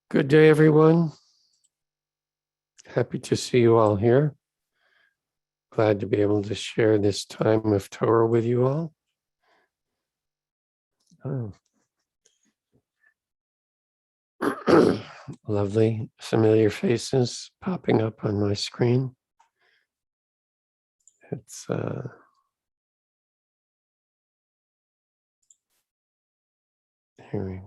Good day, everyone. Happy to see you all here. Glad to be able to share this time of Torah with you all. Oh. Lovely, familiar faces popping up on my screen. It's here we go.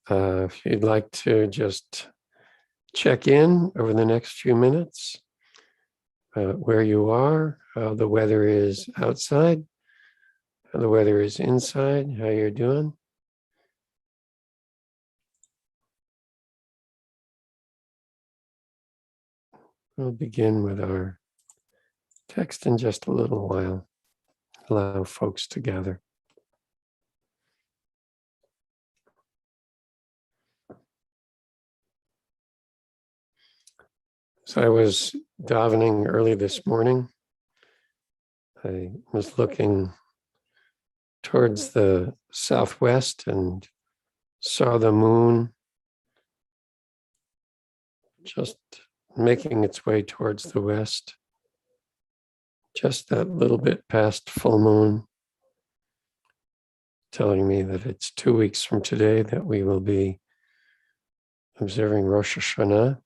If you'd like to just check in over the next few minutes, where you are, how the weather is outside, how the weather is inside, how you're doing. We'll begin with our text in just a little while. Allow folks to gather. So I was davening early this morning. I was looking towards the southwest and saw the moon just making its way towards the west, just that little bit past full moon, telling me that it's 2 weeks from today that we will be observing Rosh Hashanah,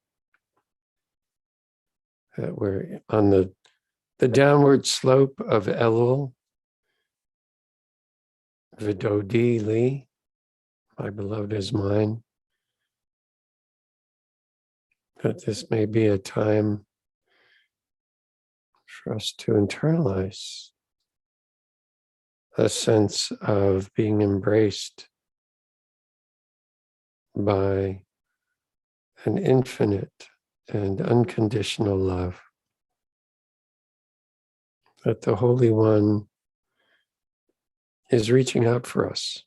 that we're on the downward slope of Elul, Vidodi Li, my beloved is mine. That this may be a time for us to internalize a sense of being embraced by an infinite and unconditional love. That the Holy One is reaching out for us.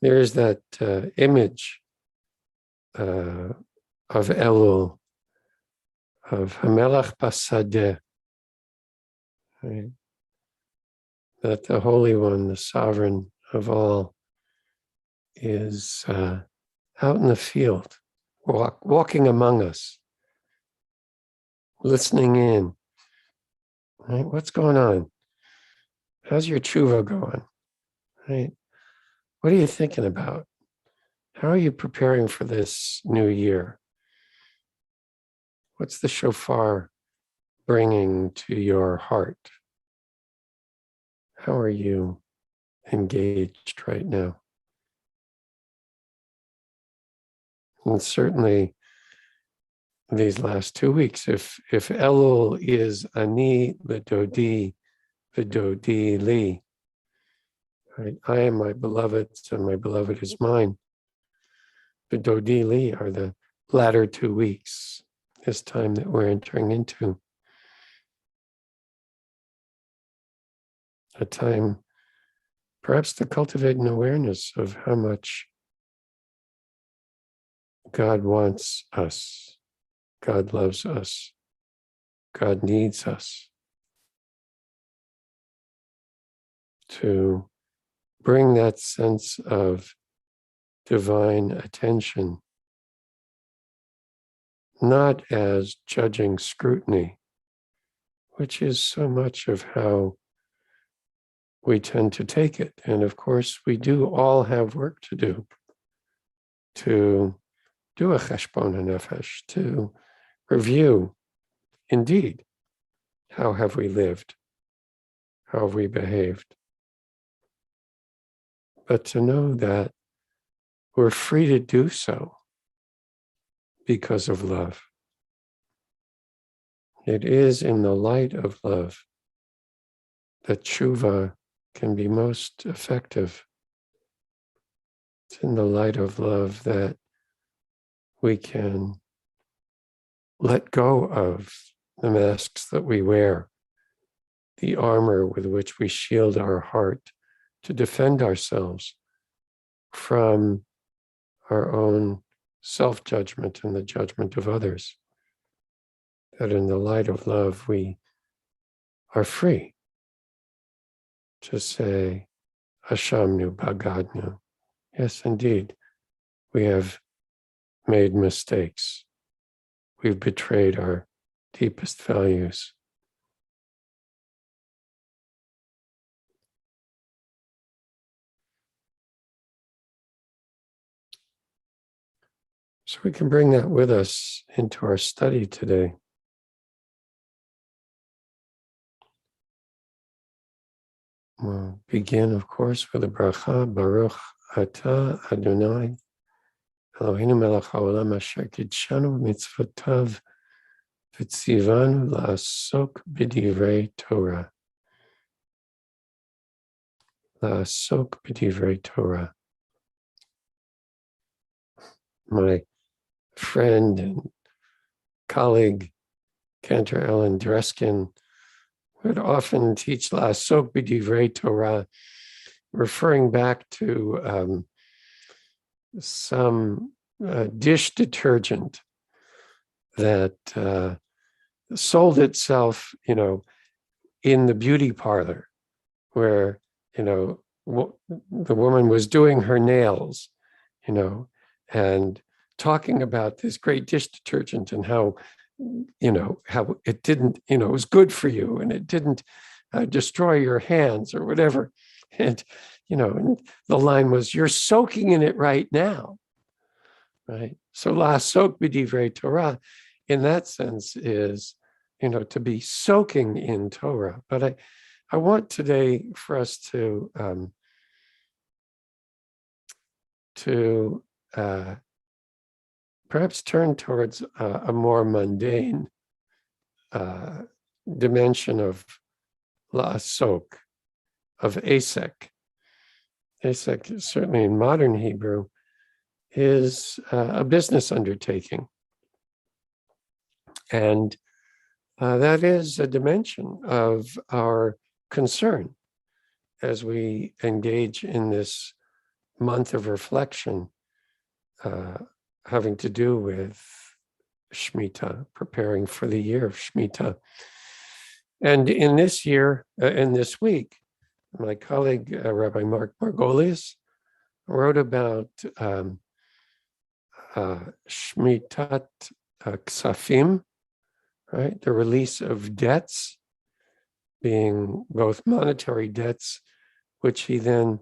There is that image of Elul, of Hamelach Basadeh, right? That the Holy One, the Sovereign of all, is out in the field, walking among us, listening in. Right? What's going on? How's your tshuva going? Right? What are you thinking about? How are you preparing for this new year? What's the shofar bringing to your heart? How are you engaged right now? And certainly these last 2 weeks, if Elul is ani l'dodi v'dodi li, right? I am my beloved's and my beloved is mine. V'dodi li are the latter 2 weeks, this time that we're entering into. A time perhaps to cultivate an awareness of how much God wants us, God loves us, God needs us, to bring that sense of divine attention, not as judging scrutiny, which is so much of how we tend to take it. And of course, we do all have work to do a cheshbon hanefesh, to review, indeed, how have we lived? How have we behaved? But to know that we're free to do so because of love. It is in the light of love that tshuva can be most effective. It's in the light of love that we can let go of the masks that we wear, the armor with which we shield our heart to defend ourselves from our own self-judgment and the judgment of others. That in the light of love, we are free to say, Hashamnu Bagadnu. Yes, indeed, we have made mistakes. We've betrayed our deepest values. So we can bring that with us into our study today. We'll begin, of course, with a bracha, Baruch Ata Adonai, Eloheinu melech haolam asher kidshanu mitzvotav v'tzivanu la'asok b'divrei Torah. La'asok b'divrei Torah. My friend and colleague, Cantor Ellen Dreskin, would often teach La'asok b'divrei Torah, referring back to some dish detergent that sold itself, in the beauty parlor, where, the woman was doing her nails, and talking about this great dish detergent and how it didn't, it was good for you and it didn't destroy your hands or whatever. And, and the line was, you're soaking in it right now, right? So la'asok b'divrei Torah, in that sense, is, to be soaking in Torah. But I want today for us to perhaps turn towards a more mundane dimension of la'asok, of asek. Asek, certainly in modern Hebrew, is a business undertaking. And that is a dimension of our concern as we engage in this month of reflection having to do with Shemitah, preparing for the year of Shemitah. And in this year, in this week, my colleague, Rabbi Mark Margolius, wrote about Shmitat Ksafim, right? The release of debts, being both monetary debts, which he then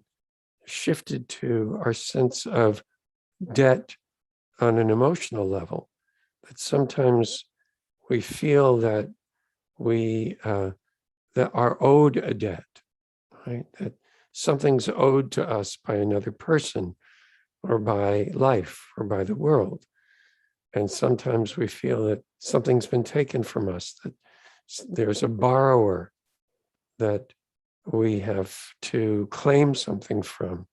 shifted to our sense of debt on an emotional level. That sometimes we feel that we that are owed a debt, right? That something's owed to us by another person or by life or by the world. And sometimes we feel that something's been taken from us, that there's a borrower that we have to claim something from.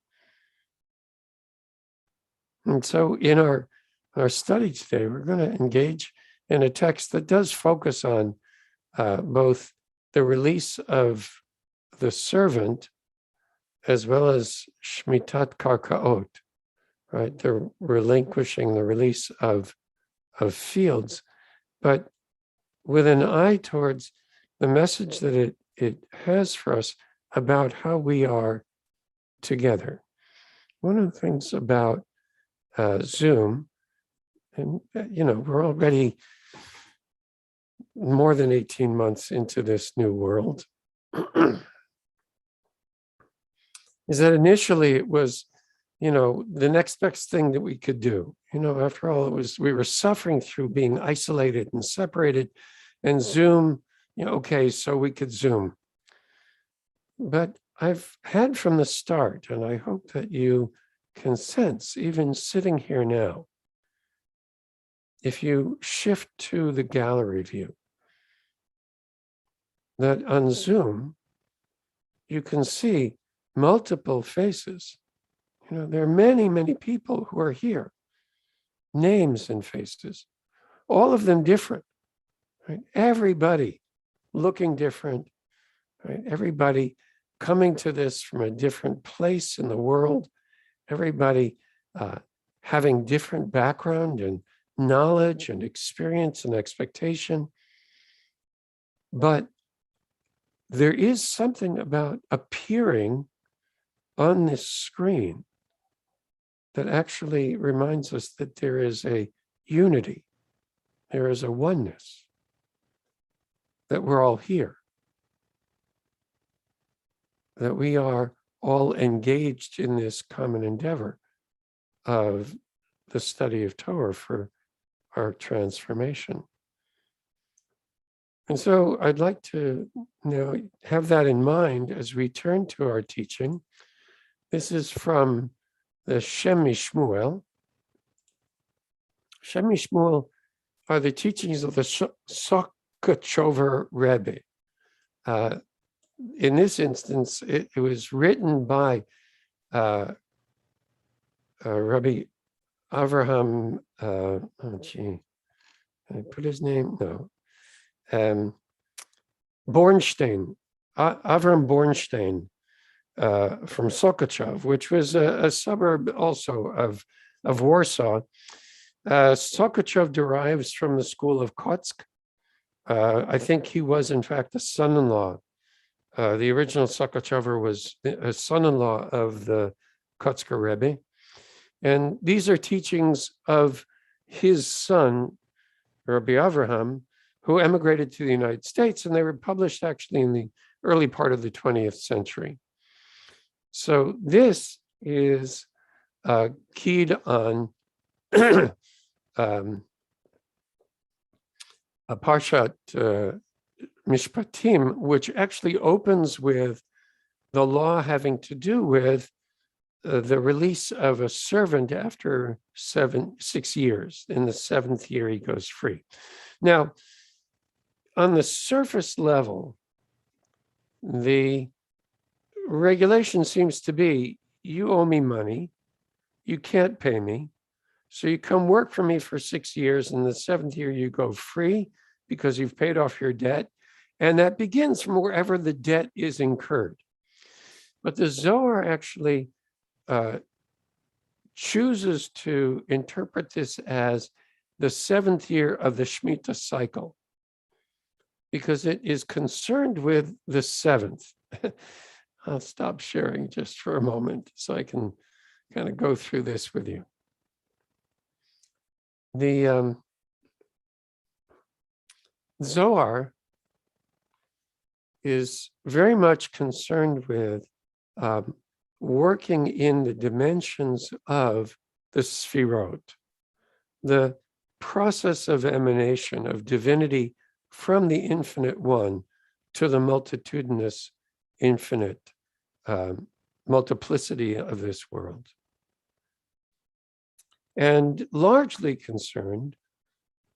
And so in our study today, we're going to engage in a text that does focus on both the release of the servant as well as Shmitat Karkaot, right? The relinquishing, the release of fields, but with an eye towards the message that it has for us about how we are together. One of the things about Zoom, and we're already more than 18 months into this new world, is that initially it was, the next best thing that we could do. After all, we were suffering through being isolated and separated, and Zoom, okay, so we could Zoom. But I've had from the start, and I hope that you can sense, even sitting here now, if you shift to the gallery view, that on Zoom, you can see multiple faces. There are many, many people who are here, names and faces, all of them different, right? Everybody looking different, right? Everybody coming to this from a different place in the world, everybody having different background and knowledge and experience and expectation. But there is something about appearing on this screen that actually reminds us that there is a unity, there is a oneness, that we're all here, that we are all engaged in this common endeavor of the study of Torah for our transformation. And so I'd like to have that in mind as we turn to our teaching. This is from the Shem MiShmuel. Shem MiShmuel are the teachings of the Sopiretora Rabbi. In this instance, it was written by Rabbi Avraham, can I put his name? No. Bornstein, Avram Bornstein from Sokochov, which was a suburb also of Warsaw. Sokochov derives from the school of Kotsk. I think he was, in fact, a son-in-law. The original Sokochover was a son-in-law of the Kotsker Rebbe. And these are teachings of his son, Rabbi Avraham, who emigrated to the United States, and they were published actually in the early part of the 20th century. So this is keyed on a Parashat Mishpatim, which actually opens with the law having to do with the release of a servant after 6 years. In the 7th year, he goes free. Now, on the surface level, the regulation seems to be, you owe me money, you can't pay me, so you come work for me for 6 years, and the 7th year you go free because you've paid off your debt, and that begins from wherever the debt is incurred. But the Zohar actually chooses to interpret this as the 7th year of the Shemitah cycle, because it is concerned with the 7th. I'll stop sharing just for a moment so I can kind of go through this with you. The Zohar is very much concerned with working in the dimensions of the Sfirot, the process of emanation of divinity from the infinite one to the multitudinous infinite multiplicity of this world. And largely concerned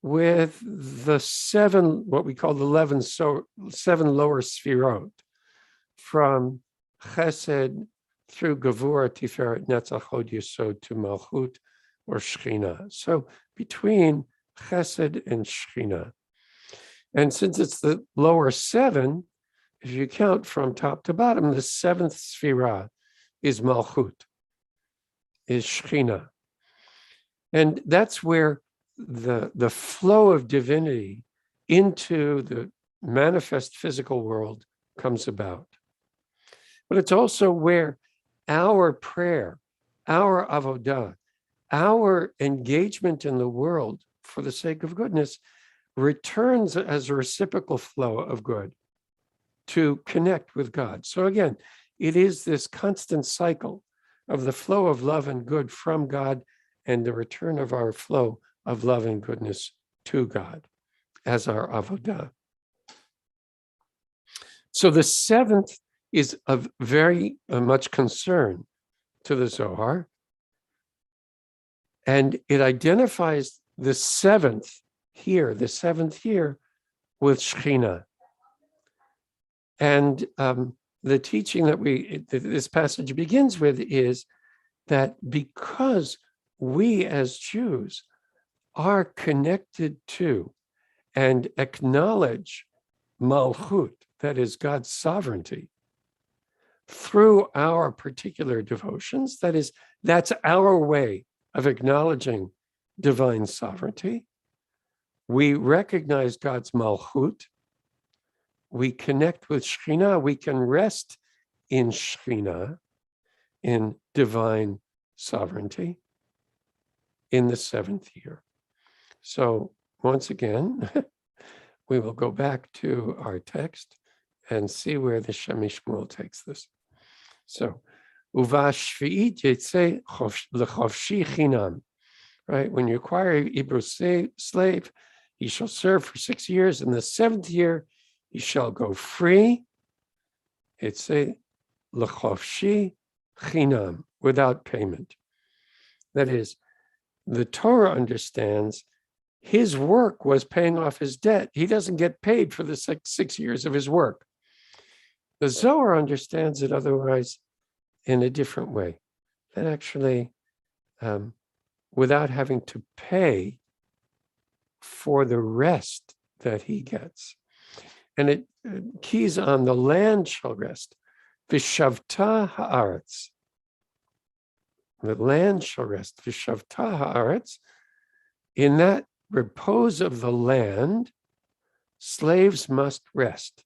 with the 7, what we call the 7 lower Sfirot, from Chesed through Gevurah, Tiferet, Netzach, Hod, Yesod to Malchut or Shechina. So between Chesed and Shechina. And since it's the lower 7, if you count from top to bottom, the 7th Sfirah is Malchut, is Shechina. And that's where the flow of divinity into the manifest physical world comes about. But it's also where our prayer, our avodah, our engagement in the world for the sake of goodness returns as a reciprocal flow of good to connect with God. So again, it is this constant cycle of the flow of love and good from God and the return of our flow of love and goodness to God as our avodah. So the 7th is of very much concern to the Zohar, and it identifies the 7th here, the 7th year, with Shechina. And the teaching that this passage begins with is that because we as Jews are connected to and acknowledge Malchut, that is God's sovereignty, through our particular devotions, that's our way of acknowledging divine sovereignty. We recognize God's Malchut, we connect with Shekhinah, we can rest in Shekhinah, in divine sovereignty, in the 7th year. So once again, we will go back to our text and see where the Shem Shmuel takes this. So, Uva Shvi'it Yetze L'Chovshi Chinam. Right? When you acquire a Hebrew slave, he shall serve for 6 years. In the 7th year, he shall go free. It's a L'Chovshi Chinam, without payment. That is, the Torah understands his work was paying off his debt. He doesn't get paid for the 6 years of his work. The Zohar understands it otherwise in a different way. That actually, without having to pay for the rest that he gets. And it keys on the land shall rest. Vishavta haaretz. The land shall rest. Vishavta haaretz. In that repose of the land, slaves must rest.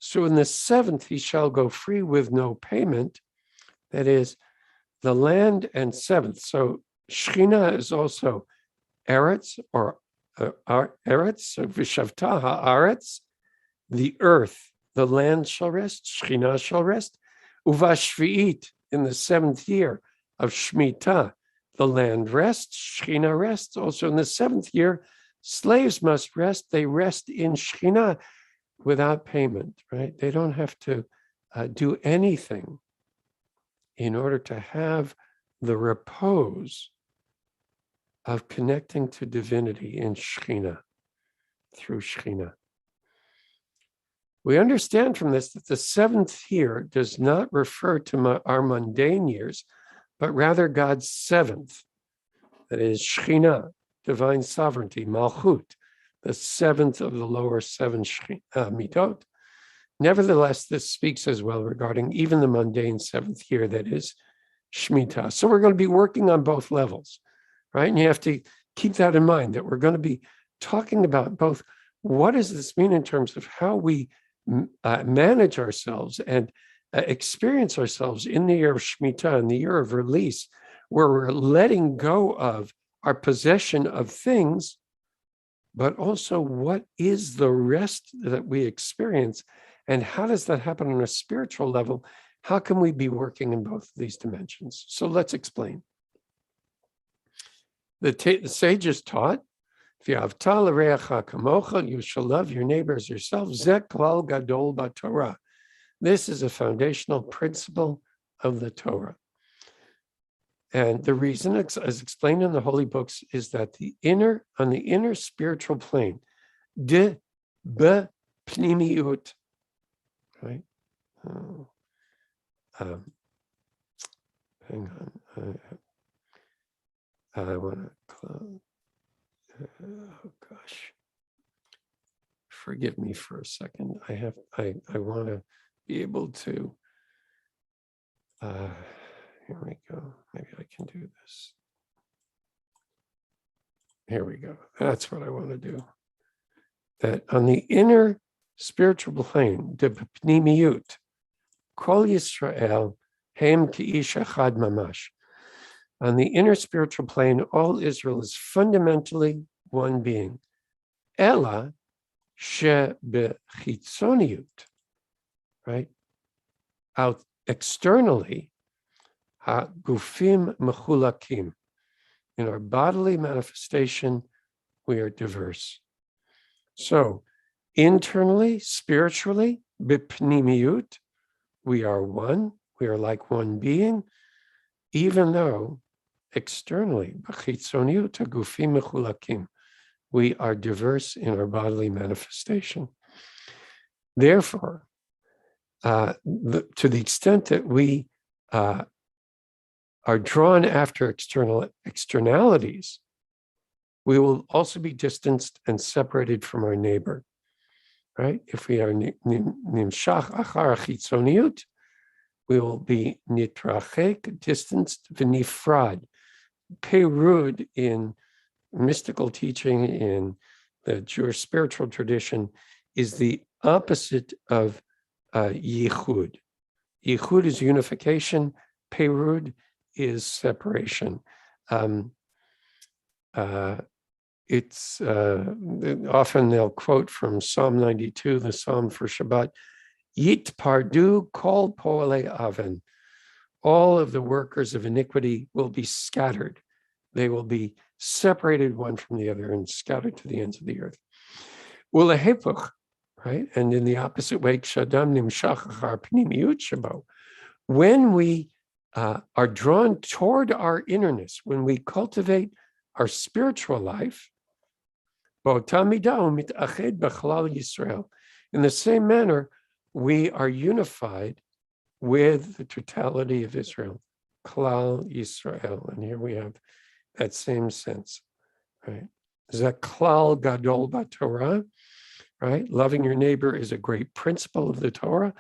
So in the 7th, he shall go free with no payment. That is, the land and 7th. So Shekhinah is also Eretz, or Eretz, so Vishavta haaretz, the earth, the land shall rest, Shekhinah shall rest. Uva Shvi'it, in the 7th year of Shemitah, the land rests, Shekhinah rests. Also in the 7th year, slaves must rest. They rest in Shekhinah without payment, right? They don't have to do anything in order to have the repose of connecting to divinity in Shekhinah, through Shekhinah. We understand from this that the 7th year does not refer to our mundane years, but rather God's 7th, that is Shekhinah, divine sovereignty, Malchut, the 7th of the lower 7 midot. Nevertheless, this speaks as well regarding even the mundane 7th year, that is Shemitah. So we're going to be working on both levels, right? And you have to keep that in mind, that we're going to be talking about both what does this mean in terms of how we manage ourselves and experience ourselves in the year of Shemitah, in the year of release, where we're letting go of our possession of things, but also what is the rest that we experience, and how does that happen on a spiritual level? How can we be working in both of these dimensions? So let's explain. The sages taught, you shall love your neighbor as yourself. Zeh klal gadol b'Torah. This is a foundational principle of the Torah. And the reason, as explained in the holy books, is that on the inner spiritual plane, de be pnimiut, right? Hang on. I want to close. Oh gosh. Forgive me for a second. I want to be able to, here we go. Maybe I can do this. Here we go. That's what I want to do. That on the inner spiritual plane, de pnimiut, kol Yisrael, hem ki'ish echad mamash. On the inner spiritual plane, all Israel is fundamentally one being. Ela she bechitzoniut, right? Out externally, ha gufim mechulakim. In our bodily manifestation, we are diverse. So, internally, spiritually, bipnimiut, we are one. We are like one being, even though externally, b'chitzoniut hagufim mechulakim, we are diverse in our bodily manifestation. Therefore, to the extent that we are drawn after externalities, we will also be distanced and separated from our neighbor, right? If we are nimshach achar chitzoniut, we will be nitrachek, distanced, v'nifrad. Perud in mystical teaching in the Jewish spiritual tradition is the opposite of yichud. Yichud is unification. Perud is separation. It's often they'll quote from Psalm 92, the Psalm for Shabbat, Yit pardu kol poale aven. All of the workers of iniquity will be scattered. They will be separated one from the other and scattered to the ends of the earth. Ulehepuch, right? And in the opposite way, kshadam nimshach achar pnimiyut shabo. When we are drawn toward our innerness, when we cultivate our spiritual life, in the same manner, we are unified with the totality of Israel, Klal Yisrael. And here we have that same sense, right? Is that Klal Gadol BaTorah, right? Loving your neighbor is a great principle of the Torah,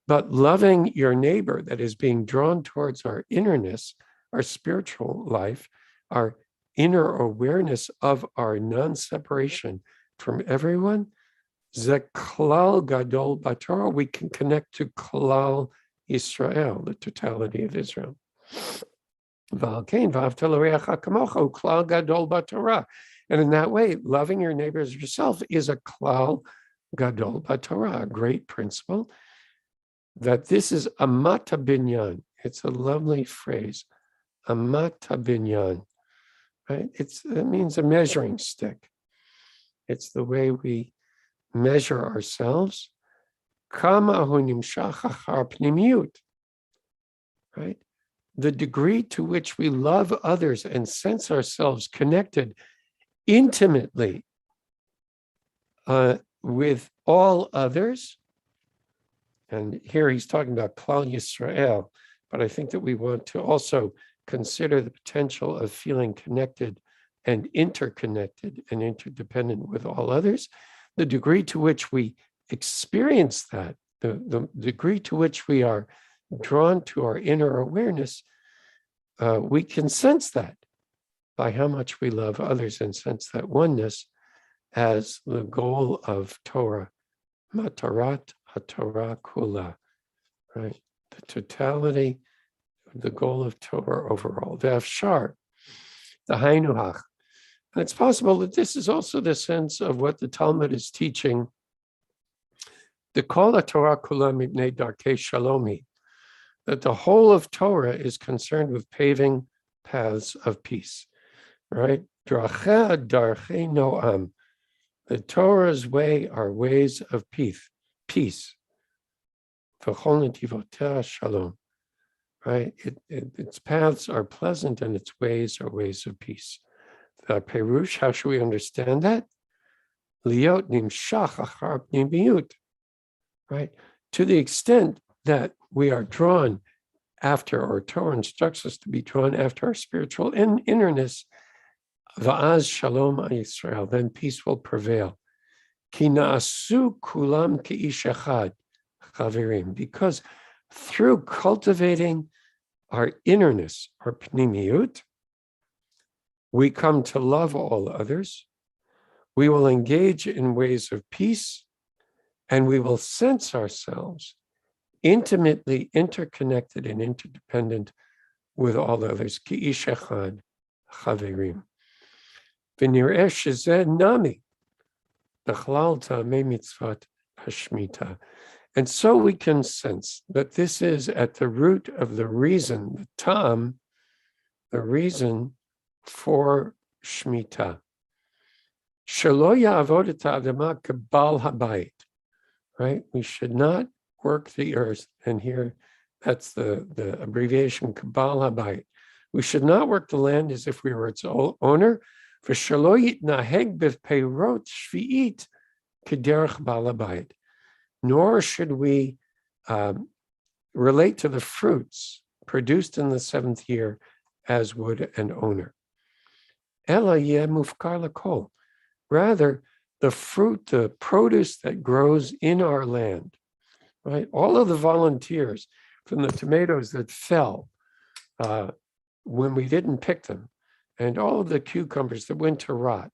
but loving your neighbor, that is being drawn towards our innerness, our spiritual life, our inner awareness of our non-separation from everyone, Ze Klal Gadol BaTorah, we can connect to Klal Yisrael, the totality of Israel. And in that way, loving your neighbor as yourself is a Klal Gadol BaTorah, a great principle. That this is a mata binyan. It's a lovely phrase, a mata binyan, right? It means a measuring stick. It's the way we measure ourselves. Kama hu nimshach achar pnimiyut, right? The degree to which we love others and sense ourselves connected intimately with all others. And here he's talking about Klal Yisrael, but I think that we want to also consider the potential of feeling connected and interconnected and interdependent with all others. The degree to which we experience that, the degree to which we are drawn to our inner awareness, we can sense that by how much we love others and sense that oneness as the goal of Torah, Matarat HaTorah Kula, right? The totality, the goal of Torah overall. V'afshar, the Hainuhach. And it's possible that this is also the sense of what the Talmud is teaching. The Kol Torah Kula Mibnei Darkei Shalomi, that the whole of Torah is concerned with paving paths of peace, right? Dracheh Darchei Noam. The Torah's way are ways of peace. V'chol netivoteh shalom, right? Its paths are pleasant and its ways are ways of peace. The Perush, how should we understand that? Liot nimshach achar pnimiyut, right? To the extent that we are drawn after, or Torah instructs us to be drawn after our spiritual innerness, va'az shalom Yisrael, then peace will prevail. Ki na'asu kulam ke'ish echad, chaverim, because through cultivating our innerness, our pnimiyut, we come to love all others. We will engage in ways of peace, and we will sense ourselves intimately interconnected and interdependent with all others. Ki ish echad, chaverim. V'nireh shezeh nami, b'chlal ta'amei mitzvat hashmita. And so we can sense that this is at the root of the reason, the ta'am, the reason for Shemitah. Shelo ya'avod et ha'adama kebal habayit, right? We should not work the earth, and here that's the abbreviation Kabal Habayit. We should not work the land as if we were its owner. For shelo yitnaheg b'peirot shvi'it kederech bal habayit. Nor should we relate to the fruits produced in the seventh year as would an owner. Ela yeh mufkar l'kol. Rather, the fruit, the produce that grows in our land, right? All of the volunteers from the tomatoes that fell when we didn't pick them, and all of the cucumbers that went to rot,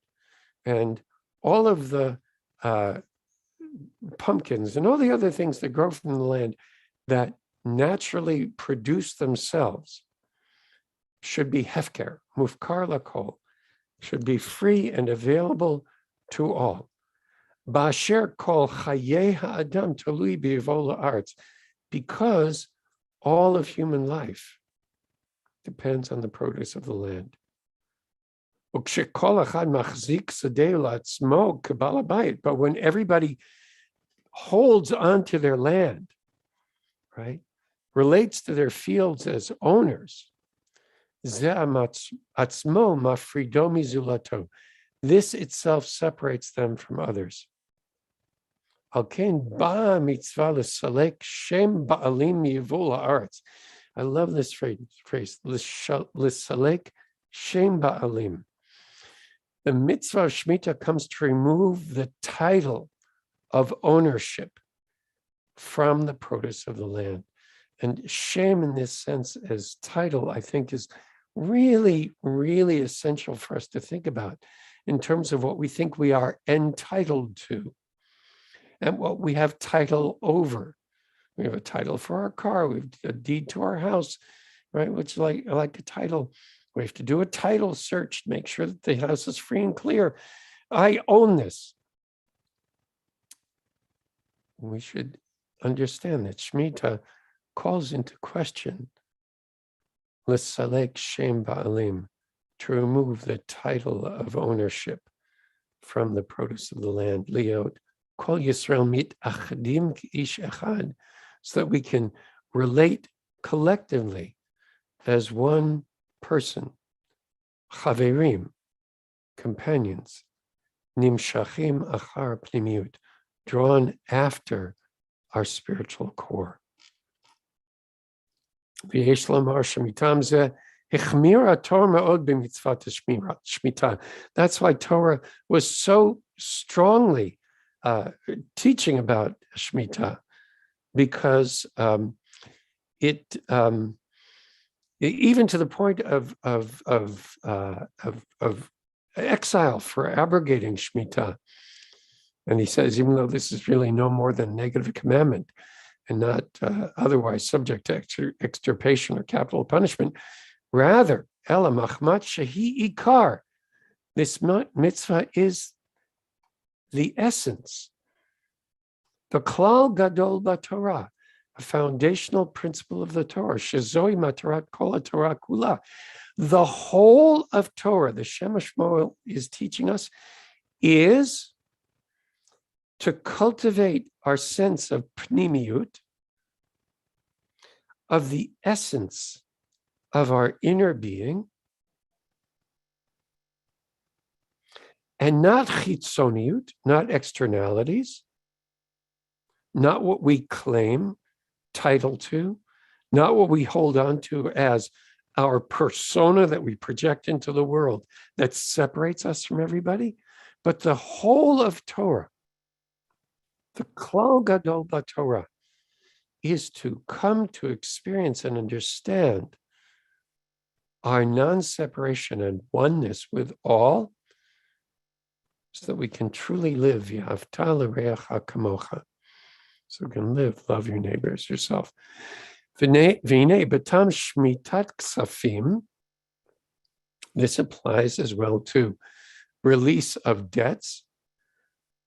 and all of the pumpkins and all the other things that grow from the land that naturally produce themselves should be hefker, mufkar lakol, should be free and available to all. Ba'asher kol chayei ha'adam talui b'yavo la'aretz, because all of human life depends on the produce of the land. But when everybody holds on to their land, right, relates to their fields as owners, this itself separates them from others. I love this phrase, l'salek shem ba'alim. The mitzvah of Shemitah comes to remove the title of ownership from the produce of the land. And shame in this sense as title, I think, is really, really essential for us to think about in terms of what we think we are entitled to and what we have title over. We have a title for our car, we have a deed to our house, right? Which is like a title. We have to do a title search to make sure that the house is free and clear. I own this. We should understand that Shemitah calls into question l'salek shem ba'alim, to remove the title of ownership from the produce of the land. Liot kol Yisrael mit achadim ish echad, so that we can relate collectively as one person, chaverim, companions, nimshachim achar pnimiut, drawn after our spiritual core. That's why Torah was so strongly teaching about Shemitah, because it even to the point of exile for abrogating Shemitah. And he says, even though this is really no more than a negative commandment and not otherwise subject to extirpation or capital punishment, rather, Ela Machmat Shehi Ikar, this mitzvah is the essence, the Klal Gadol BaTorah, a foundational principle of the Torah, Shezoi Matarat Kol Torah Kula. The whole of Torah, the Shema Shmuel is teaching us, is to cultivate our sense of pnimiut, of the essence of our inner being, and not chitzoniut, not externalities, not what we claim title to, not what we hold on to as our persona that we project into the world that separates us from everybody, but the whole of Torah. The Klal Gadol BaTorah is to come to experience and understand our non-separation and oneness with all, so that we can truly live V'ahavta l'reacha kamocha. So we can live, love your neighbor as yourself. V'nei b'tam shmitat ksafim. This applies as well to release of debts.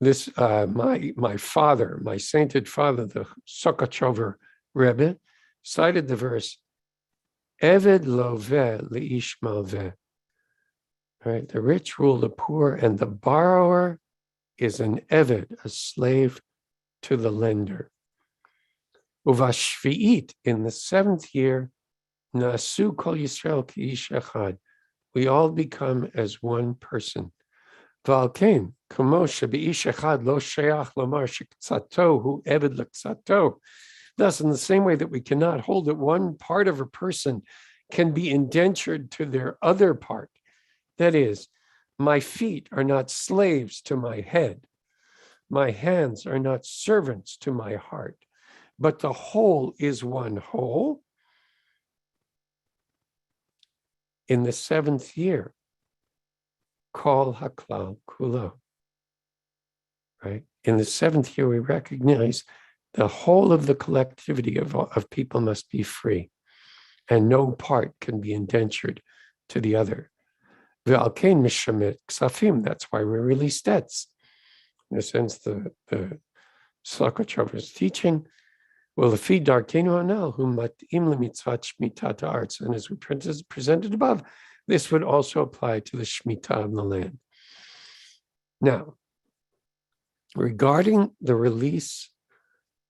This, my father, my sainted father, the Sopiretora Rebbe, cited the verse, Eved loveh leish malveh. Right, the rich rule the poor, and the borrower is an eved, a slave to the lender. Uvashvi'it, in the 7th year, nasu kol Yisrael ki'ish echad. We all become as one person. V'alkein, kamo shebi'ish echad lo sheyach lomar shekatzato hu eved lekatzato. Thus, in the same way that we cannot hold that one part of a person can be indentured to their other part. That is, my feet are not slaves to my head. My hands are not servants to my heart, but the whole is one whole. In the 7th year, Kol Haklal Kulo. right? In the seventh year, we recognize the whole of the collectivity of people must be free, and no part can be indentured to the other. That's why we release debts. In a sense, the Sopiretora teaching, well, the feed darkenu anel whom matim lemitzvat shmitat arts, and as we presented above, this would also apply to the shmita of the land. Now, regarding the release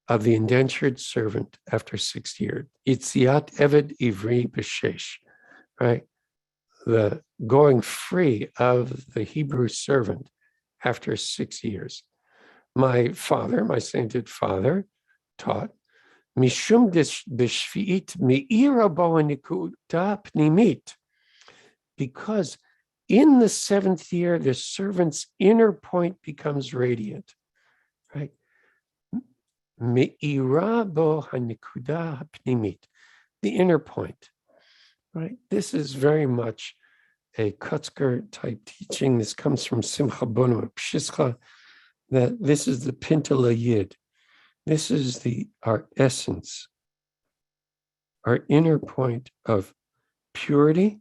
of the indentured servant after 6 years, itziat eved ivri b'shesh, right? The going free of the Hebrew servant after 6 years. My sainted father, taught, mishum b'shvi'it me'ira bo nikuda pnimit, because in the seventh year, the servant's inner point becomes radiant, right? Me'ira bo hanikuda pnimit, the inner point, right? This is very much a Kutzker type teaching. This comes from Simcha Bono Pshischa, that this is the Pintala Yid. This is our essence, our inner point of purity,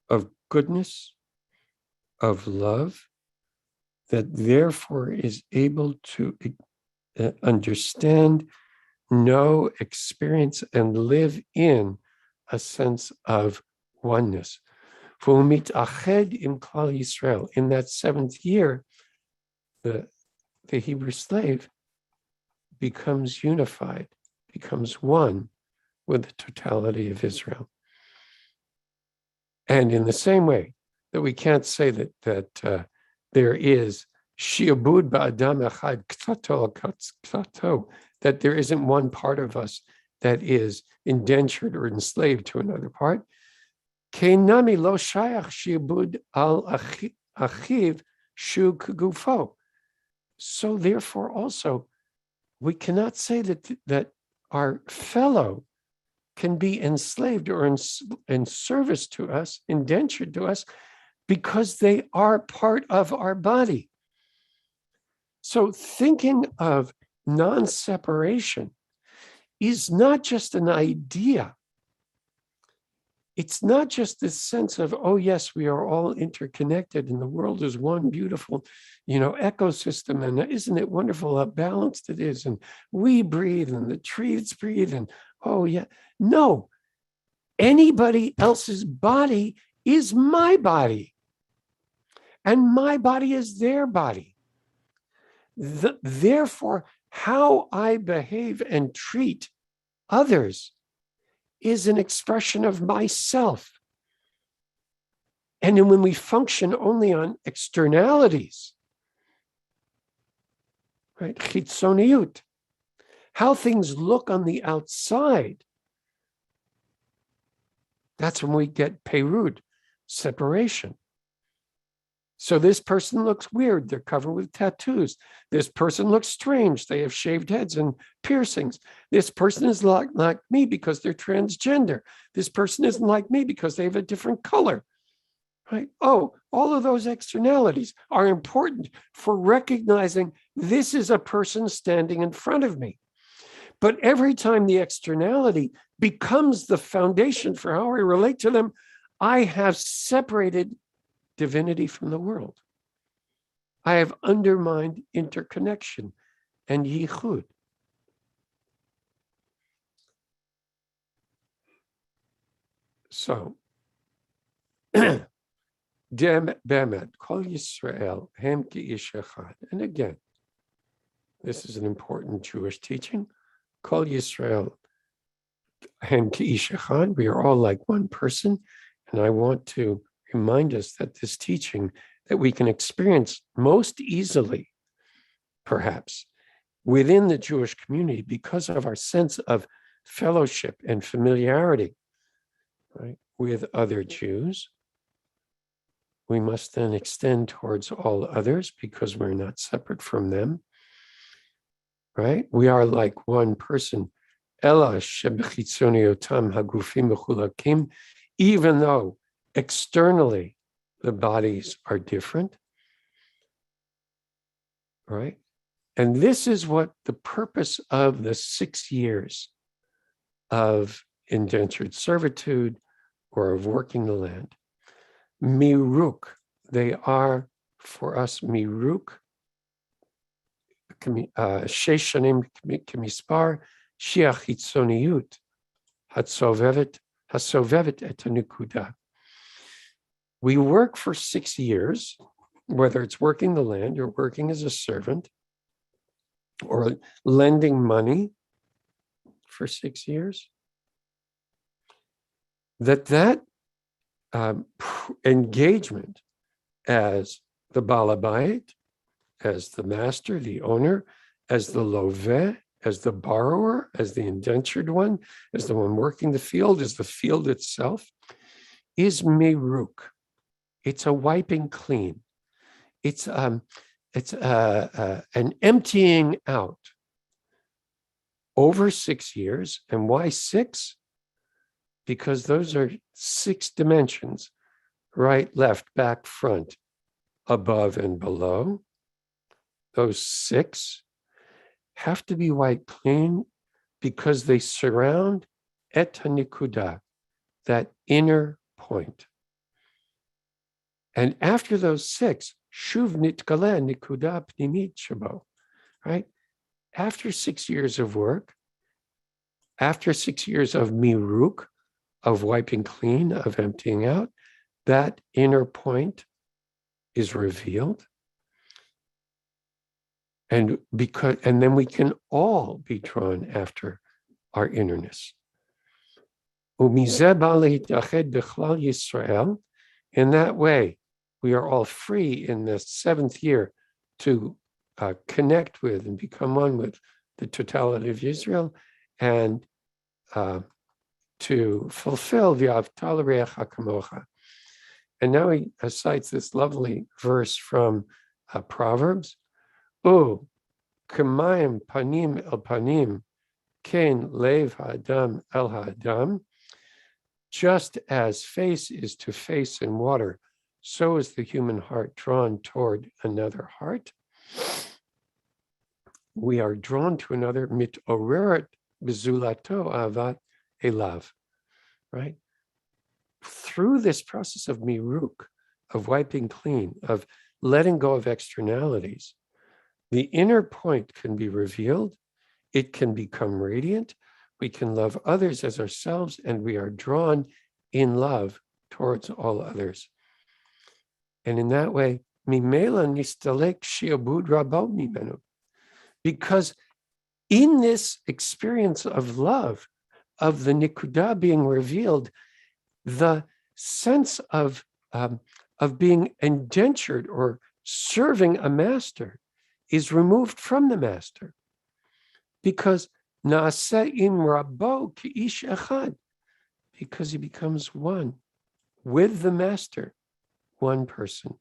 of goodness, of love, that therefore is able to understand, know, experience, and live in a sense of oneness. In that seventh year, the Hebrew slave becomes unified, becomes one with the totality of Israel. And in the same way that we can't say that there is shi'abud ba'adam echad k'tato, that there isn't one part of us that is indentured or enslaved to another part. Keinami lo shayach shi'abud al achiv shu k'gufo. So therefore also, we cannot say that our fellow can be enslaved or in service to us, indentured to us, because they are part of our body. So thinking of non-separation is not just an idea. It's not just this sense of, oh yes, we are all interconnected and the world is one beautiful, ecosystem, and isn't it wonderful how balanced it is, and we breathe and the trees breathe, and oh yeah. No, anybody else's body is my body, and my body is their body. Therefore, how I behave and treat others is an expression of myself. And then when we function only on externalities, right, chitzoniut, how things look on the outside, that's when we get perud, separation. So this person looks weird, they're covered with tattoos. This person looks strange, they have shaved heads and piercings. This person is like me because they're transgender. This person isn't like me because they have a different color, right? Oh, all of those externalities are important for recognizing this is a person standing in front of me. But every time the externality becomes the foundation for how I relate to them, I have separated divinity from the world. I have undermined interconnection and yichud. So, Bemet, Kol Yisrael, Hem ki ish echad. And again, this is an important Jewish teaching. Kol Yisrael, Hem ki ish echad. We are all like one person. And I want to remind us that this teaching that we can experience most easily, perhaps, within the Jewish community because of our sense of fellowship and familiarity, right, with other Jews. We must then extend towards all others because we're not separate from them, right? We are like one person. Ela shebechitzoniotam hagufim mechulakim, even though externally the bodies are different. right? And this is what the purpose of the 6 years of indentured servitude or of working the land. Miruk, they are for us miruk, shesh shanim kemispar shiach hitzoniyut hasovevet et hanukuda. We work for 6 years, whether it's working the land or working as a servant or lending money for 6 years. That engagement as the balabayit, as the master, the owner, as the loveh, as the borrower, as the indentured one, as the one working the field, as the field itself, is miruk. It's a wiping clean. It's an emptying out over 6 years. And why 6? Because those are 6 dimensions: right, left, back, front, above, and below. Those 6 have to be wiped clean because they surround et hanikuda, that inner point. And after those 6, shuv nitkale nikuda pnimit shabo, right? After 6 years of work, after 6 years of miruk, of wiping clean, of emptying out, that inner point is revealed. And then we can all be drawn after our innerness. In that way, we are all free in the 7th year to connect with and become one with the totality of Israel, and to fulfill the V'ahavta l'reacha kamocha. And now he cites this lovely verse from Proverbs. Oh, k'mayim panim el panim, ken lev ha'adam el ha'adam. Just as face is to face in water, so is the human heart drawn toward another heart. We are drawn to another, mitoreret bezulato avat elav, right? Through this process of miruk, of wiping clean, of letting go of externalities, the inner point can be revealed. It can become radiant. We can love others as ourselves, and we are drawn in love towards all others. And in that way, mimela nistalek shiabud rabo mimenu. Because in this experience of love, of the nikudah being revealed, the sense of being indentured or serving a master is removed from the master, because naaseh im rabo ki'ish echad, because he becomes one with the master, one person,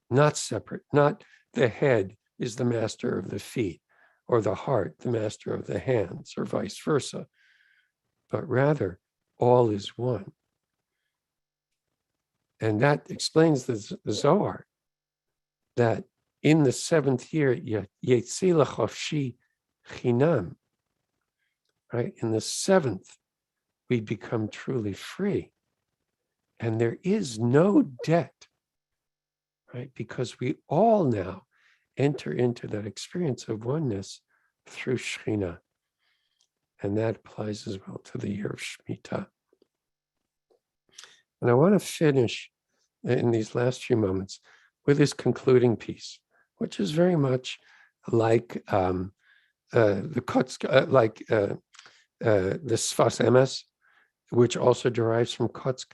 not separate. Not the head is the master of the feet, or the heart the master of the hands, or vice versa, but rather all is one. And that explains the Zohar, that in the 7th year, Yetzi l'chofshi chinam, right? In the 7th, we become truly free. And there is no debt, right? Because we all now enter into that experience of oneness through Shekhinah. And that applies as well to the year of Shemitah. And I want to finish in these last few moments with this concluding piece, which is very much like the Kotzk, like the Sfas Emes, which also derives from Kotzk.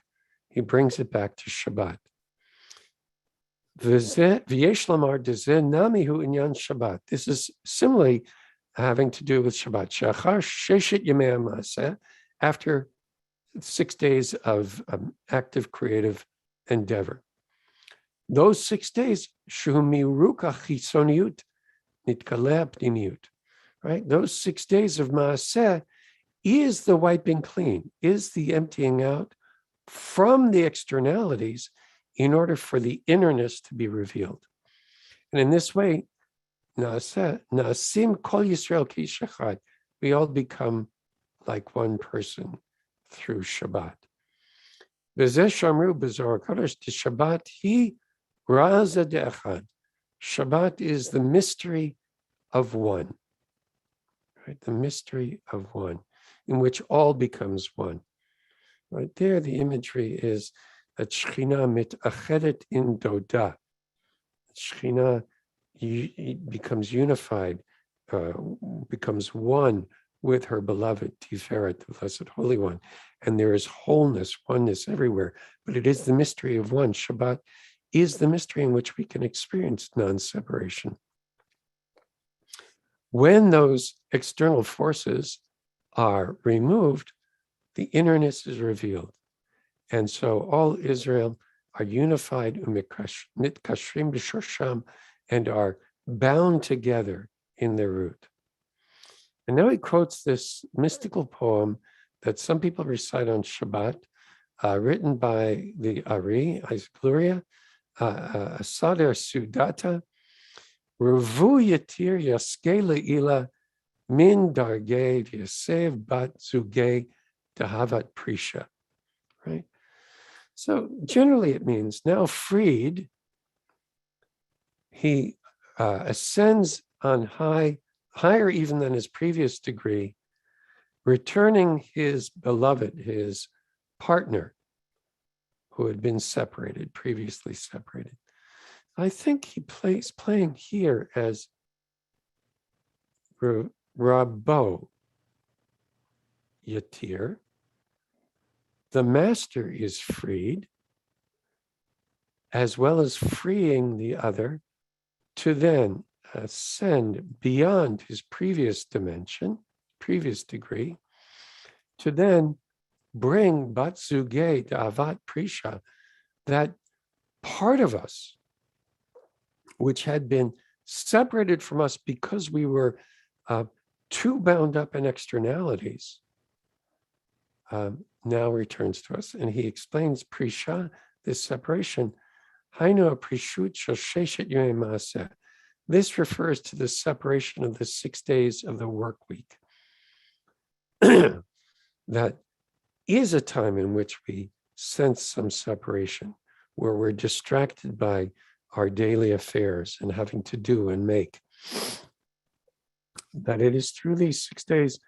He brings it back to Shabbat. V'yesh lamar dezeh namihu inyan Shabbat. This is similarly having to do with Shabbat. Shachar sheshet yemei ha'maseh, after 6 days of active creative endeavor. Those 6 days, shu miruka chisoniut nitkale pnimiut, right? Those 6 days of maaseh is the wiping clean, is the emptying out from the externalities in order for the innerness to be revealed. And in this way, Na'asim kol Yisrael ki'ish echad. We all become like one person through Shabbat. V'zeh shamru b'Zohar HaKadosh Shabbat hi raza de'echad. Shabbat is the mystery of one, right? The mystery of one, in which all becomes one. Right there, the imagery is that Shekhinah mitachedet in Doda. Shekhinah becomes unified, becomes one with her beloved Tiferet, the Blessed Holy One. And there is wholeness, oneness everywhere. But it is the mystery of one. Shabbat is the mystery in which we can experience non-separation. When those external forces are removed, the innerness is revealed. And so all Israel are unified, mitkashrim b'shosham, and are bound together in their root. And now he quotes this mystical poem that some people recite on Shabbat, written by the Ari, Isaac Luria, Asader Sudata, Revu Yatir Yaske Le'ila Min Dargei V'Yasev Bat Zugei Dahavat Prisha, right? So generally it means now freed, he ascends on high, higher even than his previous degree, returning his beloved, his partner, who had been separated, previously separated. I think he playing here as Rabbo Yatir. The master is freed, as well as freeing the other to then ascend beyond his previous dimension, previous degree, to then bring Batsuge Davat Prisha, that part of us which had been separated from us because we were too bound up in externalities, now returns to us. And he explains Prisha, this separation. Hainu Prishut Shosheshet Yom Maaseh. This refers to the separation of the 6 days of the work week. That is a time in which we sense some separation, where we're distracted by our daily affairs and having to do and make. That it is through these 6 days,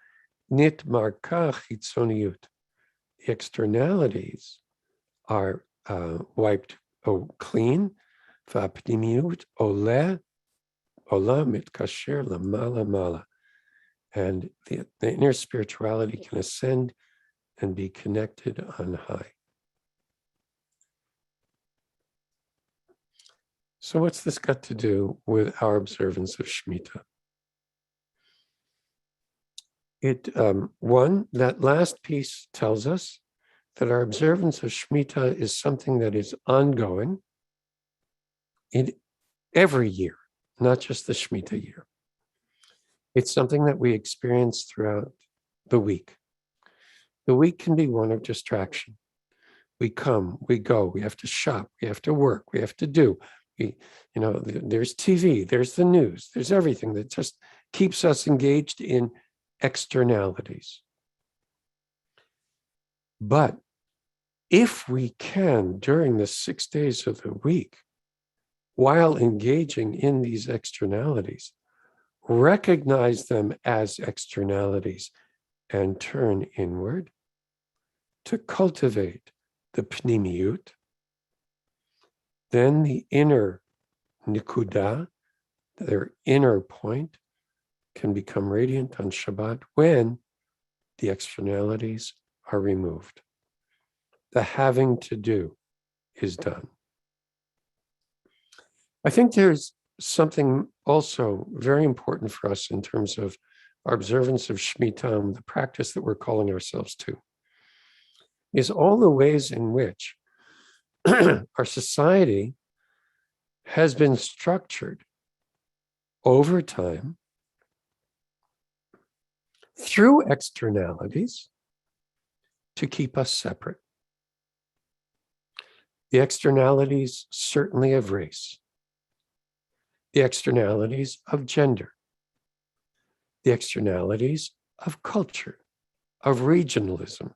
nit marka chitzoniyut, the externalities are wiped clean. V'apnimiyut ole ola mitkasher lamala mala, and the inner spirituality can ascend and be connected on high. So what's this got to do with our observance of Shemitah? One, that last piece tells us that our observance of Shemitah is something that is ongoing in every year, not just the Shemitah year. It's something that we experience throughout the week. The week can be one of distraction. We come, we go, we have to shop, we have to work, we have to do. There's TV, there's the news, there's everything that just keeps us engaged in externalities. But if we can, during the 6 days of the week, while engaging in these externalities, recognize them as externalities and turn inward to cultivate the pnimiyut, then the inner nikuda, their inner point, can become radiant on Shabbat when the externalities are removed. The having to do is done. I think there's something also very important for us in terms of our observance of Shemitah, the practice that we're calling ourselves to, is all the ways in which our society has been structured over time through externalities to keep us separate. The externalities certainly of race. the externalities of gender, the externalities of culture, of regionalism,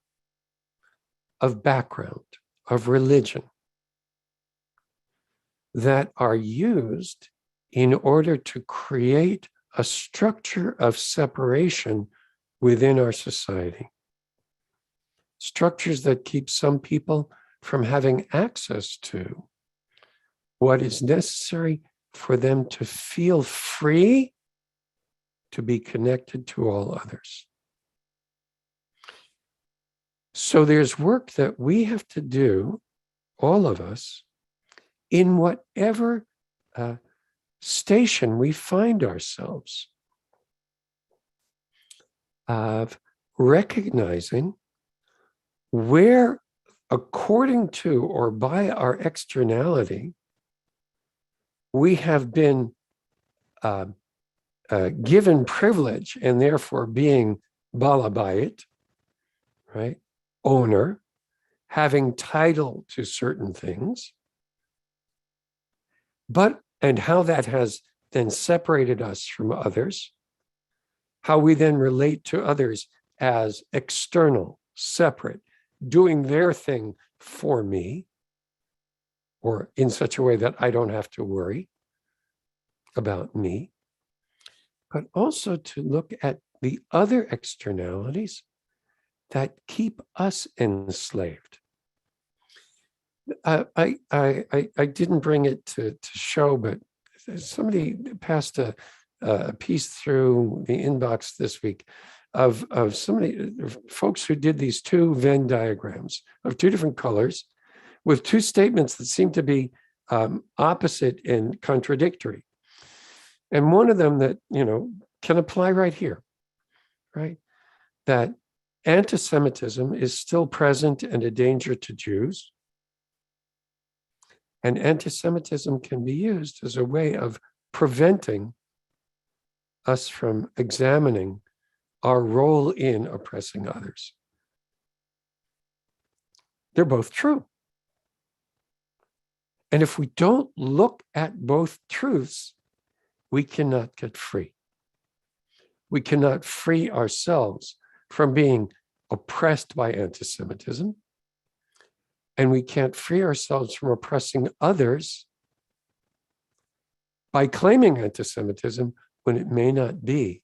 of background, of religion, that are used in order to create a structure of separation within our society. Structures that keep some people from having access to what is necessary for them to feel free to be connected to all others. So there's work that we have to do, all of us, in whatever station we find ourselves, of recognizing where, according to or by our externality, we have been given privilege and therefore being balabayit, right? Owner, having title to certain things, and how that has then separated us from others, how we then relate to others as external, separate, doing their thing for me, or in such a way that I don't have to worry about me, but also to look at the other externalities that keep us enslaved. I didn't bring it to show, but somebody passed a piece through the inbox this week of folks who did these two Venn diagrams of two different colors with two statements that seem to be opposite and contradictory. And one of them that, can apply right here, right? That anti-Semitism is still present and a danger to Jews. And anti-Semitism can be used as a way of preventing us from examining our role in oppressing others. They're both true. And if we don't look at both truths, we cannot get free. We cannot free ourselves from being oppressed by anti-Semitism. And we can't free ourselves from oppressing others by claiming anti-Semitism when it may not be